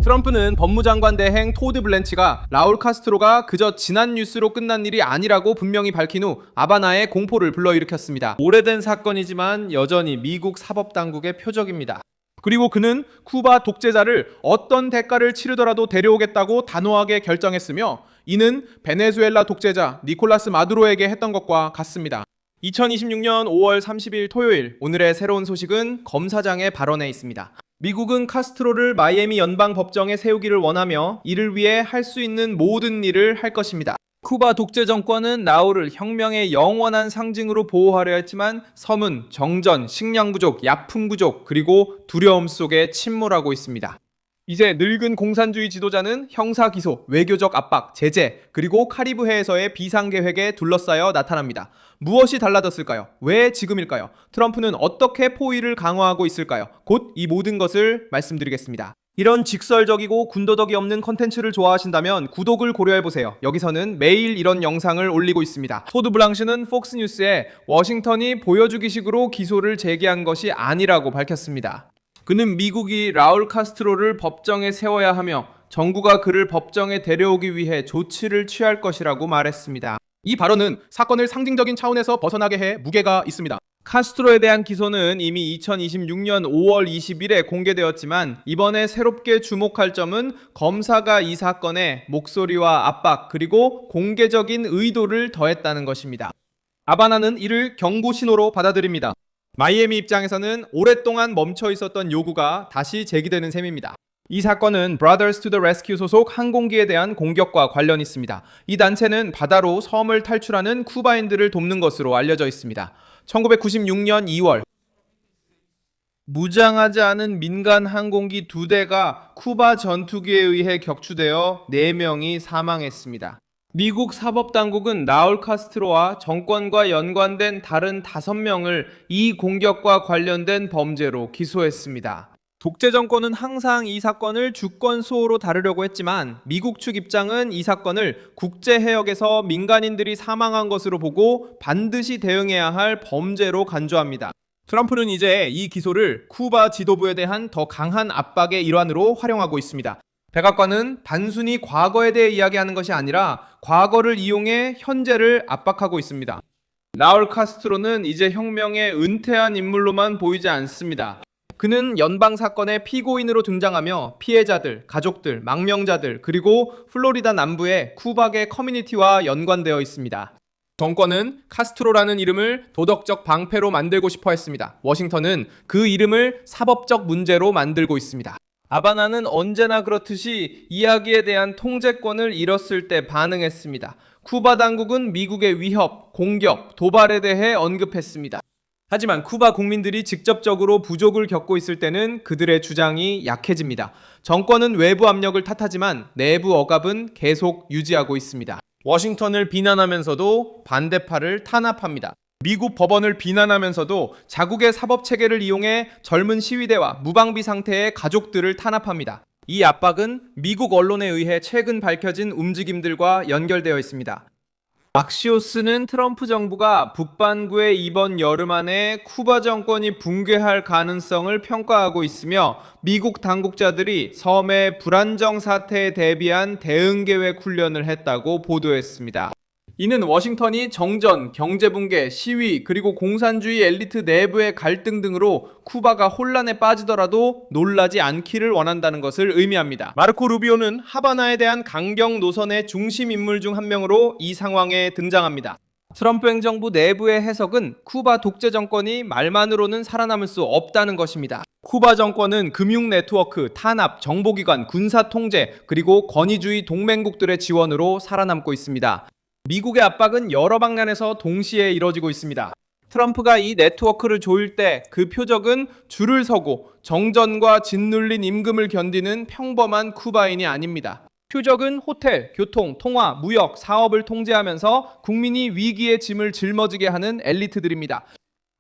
트럼프는 법무장관 대행 토드 블랜치가 라울 카스트로가 그저 지난 뉴스로 끝난 일이 아니라고 분명히 밝힌 후 하바나에 공포를 불러일으켰습니다. 오래된 사건이지만 여전히 미국 사법당국의 표적입니다. 그리고 그는 쿠바 독재자를 어떤 대가를 치르더라도 데려오겠다고 단호하게 결정했으며 이는 베네수엘라 독재자 니콜라스 마두로에게 했던 것과 같습니다. 2026년 5월 30일 토요일, 오늘의 새로운 소식은 검사장의 발언에 있습니다. 미국은 카스트로를 마이애미 연방법정에 세우기를 원하며 이를 위해 할 수 있는 모든 일을 할 것입니다. 쿠바 독재 정권은 라울을 혁명의 영원한 상징으로 보호하려 했지만 서문, 정전, 식량 부족, 약품 부족, 그리고 두려움 속에 침몰하고 있습니다. 이제 늙은 공산주의 지도자는 형사 기소, 외교적 압박, 제재, 그리고 카리브해에서의 비상계획에 둘러싸여 나타납니다. 무엇이 달라졌을까요? 왜 지금일까요? 트럼프는 어떻게 포위를 강화하고 있을까요? 곧 이 모든 것을 말씀드리겠습니다. 이런 직설적이고 군더더기 없는 컨텐츠를 좋아하신다면 구독을 고려해보세요. 여기서는 매일 이런 영상을 올리고 있습니다. 토드 블랑시는 폭스뉴스에 워싱턴이 보여주기식으로 기소를 제기한 것이 아니라고 밝혔습니다. 그는 미국이 라울 카스트로를 법정에 세워야 하며 정부가 그를 법정에 데려오기 위해 조치를 취할 것이라고 말했습니다. 이 발언은 사건을 상징적인 차원에서 벗어나게 해 무게가 있습니다. 카스트로에 대한 기소는 이미 2026년 5월 20일에 공개되었지만 이번에 새롭게 주목할 점은 검사가 이 사건에 목소리와 압박 그리고 공개적인 의도를 더했다는 것입니다. 하바나는 이를 경고 신호로 받아들입니다. 마이애미 입장에서는 오랫동안 멈춰 있었던 요구가 다시 제기되는 셈입니다. 이 사건은 Brothers to the Rescue 소속 항공기에 대한 공격과 관련이 있습니다. 이 단체는 바다로 섬을 탈출하는 쿠바인들을 돕는 것으로 알려져 있습니다. 1996년 2월 무장하지 않은 민간 항공기 2대가 쿠바 전투기에 의해 격추되어 4명이 사망했습니다. 미국 사법당국은 라울 카스트로와 정권과 연관된 다른 5명을 이 공격과 관련된 범죄로 기소했습니다. 독재 정권은 항상 이 사건을 주권 수호로 다루려고 했지만 미국 측 입장은 이 사건을 국제 해역에서 민간인들이 사망한 것으로 보고 반드시 대응해야 할 범죄로 간주합니다. 트럼프는 이제 이 기소를 쿠바 지도부에 대한 더 강한 압박의 일환으로 활용하고 있습니다. 백악관은 단순히 과거에 대해 이야기하는 것이 아니라 과거를 이용해 현재를 압박하고 있습니다. 라울 카스트로는 이제 혁명의 은퇴한 인물로만 보이지 않습니다. 그는 연방 사건의 피고인으로 등장하며 피해자들, 가족들, 망명자들, 그리고 플로리다 남부의 쿠바계 커뮤니티와 연관되어 있습니다. 정권은 카스트로라는 이름을 도덕적 방패로 만들고 싶어 했습니다. 워싱턴은 그 이름을 사법적 문제로 만들고 있습니다. 하바나는 언제나 그렇듯이 이야기에 대한 통제권을 잃었을 때 반응했습니다. 쿠바 당국은 미국의 위협, 공격, 도발에 대해 언급했습니다. 하지만 쿠바 국민들이 직접적으로 부족을 겪고 있을 때는 그들의 주장이 약해집니다. 정권은 외부 압력을 탓하지만 내부 억압은 계속 유지하고 있습니다. 워싱턴을 비난하면서도 반대파를 탄압합니다. 미국 법원을 비난하면서도 자국의 사법체계를 이용해 젊은 시위대와 무방비 상태의 가족들을 탄압합니다. 이 압박은 미국 언론에 의해 최근 밝혀진 움직임들과 연결되어 있습니다. 악시오스는 트럼프 정부가 북반구의 이번 여름 안에 쿠바 정권이 붕괴할 가능성을 평가하고 있으며 미국 당국자들이 섬의 불안정 사태에 대비한 대응계획 훈련을 했다고 보도했습니다. 이는 워싱턴이 정전, 경제붕괴, 시위, 그리고 공산주의 엘리트 내부의 갈등 등으로 쿠바가 혼란에 빠지더라도 놀라지 않기를 원한다는 것을 의미합니다. 마르코 루비오는 하바나에 대한 강경 노선의 중심 인물 중 한 명으로 이 상황에 등장합니다. 트럼프 행정부 내부의 해석은 쿠바 독재 정권이 말만으로는 살아남을 수 없다는 것입니다. 쿠바 정권은 금융 네트워크, 탄압, 정보기관, 군사 통제, 그리고 권위주의 동맹국들의 지원으로 살아남고 있습니다. 미국의 압박은 여러 방면에서 동시에 이뤄지고 있습니다. 트럼프가 이 네트워크를 조일 때 그 표적은 줄을 서고 정전과 짓눌린 임금을 견디는 평범한 쿠바인이 아닙니다. 표적은 호텔, 교통, 통화, 무역, 사업을 통제하면서 국민이 위기의 짐을 짊어지게 하는 엘리트들입니다.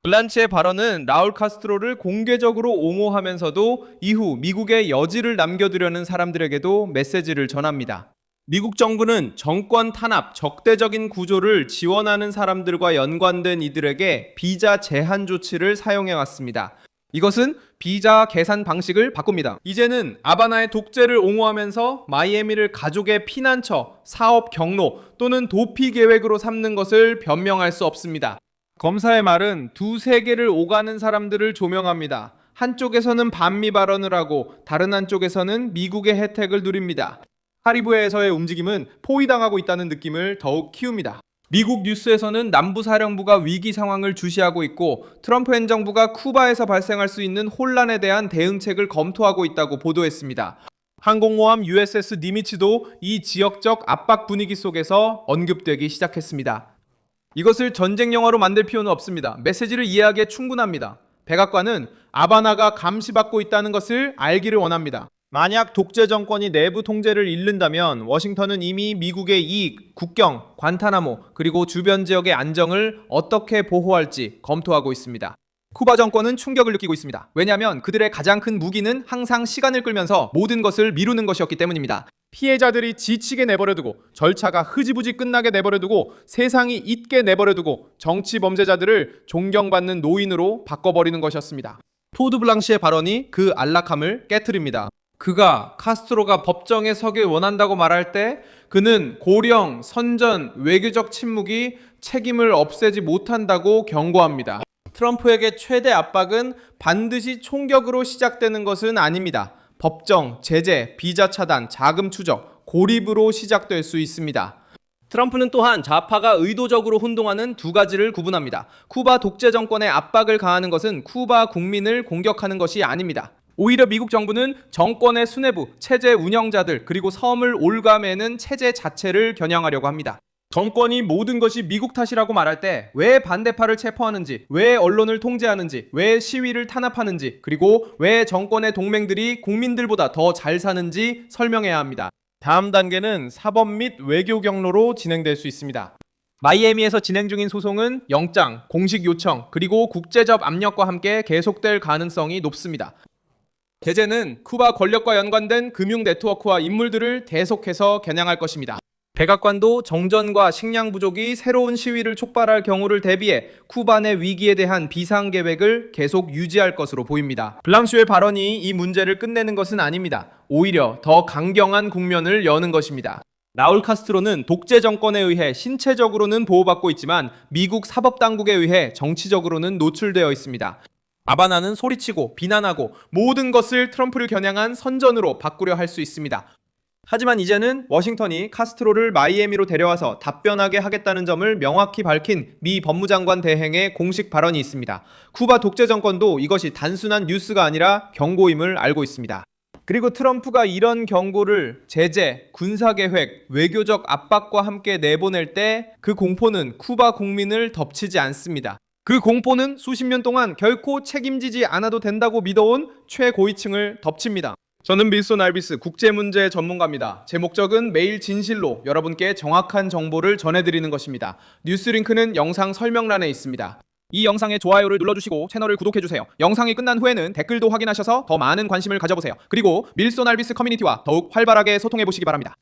블란치의 발언은 라울 카스트로를 공개적으로 옹호하면서도 이후 미국의 여지를 남겨두려는 사람들에게도 메시지를 전합니다. 미국 정부는 정권 탄압, 적대적인 구조를 지원하는 사람들과 연관된 이들에게 비자 제한 조치를 사용해왔습니다. 이것은 비자 계산 방식을 바꿉니다. 이제는 아바나의 독재를 옹호하면서 마이애미를 가족의 피난처, 사업 경로 또는 도피 계획으로 삼는 것을 변명할 수 없습니다. 검사의 말은 두 세계를 오가는 사람들을 조명합니다. 한쪽에서는 반미 발언을 하고 다른 한쪽에서는 미국의 혜택을 누립니다. 카리브해에서의 움직임은 포위당하고 있다는 느낌을 더욱 키웁니다. 미국 뉴스에서는 남부사령부가 위기 상황을 주시하고 있고 트럼프 행정부가 쿠바에서 발생할 수 있는 혼란에 대한 대응책을 검토하고 있다고 보도했습니다. 항공모함 USS 니미츠도 이 지역적 압박 분위기 속에서 언급되기 시작했습니다. 이것을 전쟁 영화로 만들 필요는 없습니다. 메시지를 이해하기에 충분합니다. 백악관은 아바나가 감시받고 있다는 것을 알기를 원합니다. 만약 독재 정권이 내부 통제를 잃는다면 워싱턴은 이미 미국의 이익, 국경, 관타나모, 그리고 주변 지역의 안정을 어떻게 보호할지 검토하고 있습니다. 쿠바 정권은 충격을 느끼고 있습니다. 왜냐하면 그들의 가장 큰 무기는 항상 시간을 끌면서 모든 것을 미루는 것이었기 때문입니다. 피해자들이 지치게 내버려두고 절차가 흐지부지 끝나게 내버려두고 세상이 잊게 내버려두고 정치 범죄자들을 존경받는 노인으로 바꿔버리는 것이었습니다. 토드 블랑시의 발언이 그 안락함을 깨트립니다. 그가 카스트로가 법정에 서길 원한다고 말할 때 그는 고령, 선전, 외교적 침묵이 책임을 없애지 못한다고 경고합니다. 트럼프에게 최대 압박은 반드시 총격으로 시작되는 것은 아닙니다. 법정, 제재, 비자 차단, 자금 추적, 고립으로 시작될 수 있습니다. 트럼프는 또한 좌파가 의도적으로 혼동하는 두 가지를 구분합니다. 쿠바 독재 정권에 압박을 가하는 것은 쿠바 국민을 공격하는 것이 아닙니다. 오히려 미국 정부는 정권의 수뇌부, 체제 운영자들, 그리고 섬을 올가매는 체제 자체를 겨냥하려고 합니다. 정권이 모든 것이 미국 탓이라고 말할 때 왜 반대파를 체포하는지, 왜 언론을 통제하는지, 왜 시위를 탄압하는지, 그리고 왜 정권의 동맹들이 국민들보다 더 잘 사는지 설명해야 합니다. 다음 단계는 사법 및 외교 경로로 진행될 수 있습니다. 마이애미에서 진행 중인 소송은 영장, 공식 요청, 그리고 국제적 압력과 함께 계속될 가능성이 높습니다. 제재는 쿠바 권력과 연관된 금융 네트워크와 인물들을 계속해서 겨냥할 것입니다. 백악관도 정전과 식량 부족이 새로운 시위를 촉발할 경우를 대비해 쿠바 내 위기에 대한 비상계획을 계속 유지할 것으로 보입니다. 블랑시의 발언이 이 문제를 끝내는 것은 아닙니다. 오히려 더 강경한 국면을 여는 것입니다. 라울 카스트로는 독재 정권에 의해 신체적으로는 보호받고 있지만 미국 사법당국에 의해 정치적으로는 노출되어 있습니다. 아바나는 소리치고 비난하고 모든 것을 트럼프를 겨냥한 선전으로 바꾸려 할 수 있습니다. 하지만 이제는 워싱턴이 카스트로를 마이애미로 데려와서 답변하게 하겠다는 점을 명확히 밝힌 미 법무장관 대행의 공식 발언이 있습니다. 쿠바 독재 정권도 이것이 단순한 뉴스가 아니라 경고임을 알고 있습니다. 그리고 트럼프가 이런 경고를 제재, 군사계획, 외교적 압박과 함께 내보낼 때 그 공포는 쿠바 국민을 덮치지 않습니다. 그 공포는 수십 년 동안 결코 책임지지 않아도 된다고 믿어온 최고위층을 덮칩니다. 저는 밀손 알비스 국제문제 전문가입니다. 제 목적은 매일 진실로 여러분께 정확한 정보를 전해드리는 것입니다. 뉴스 링크는 영상 설명란에 있습니다. 이 영상에 좋아요를 눌러주시고 채널을 구독해주세요. 영상이 끝난 후에는 댓글도 확인하셔서 더 많은 관심을 가져보세요. 그리고 밀손 알비스 커뮤니티와 더욱 활발하게 소통해보시기 바랍니다.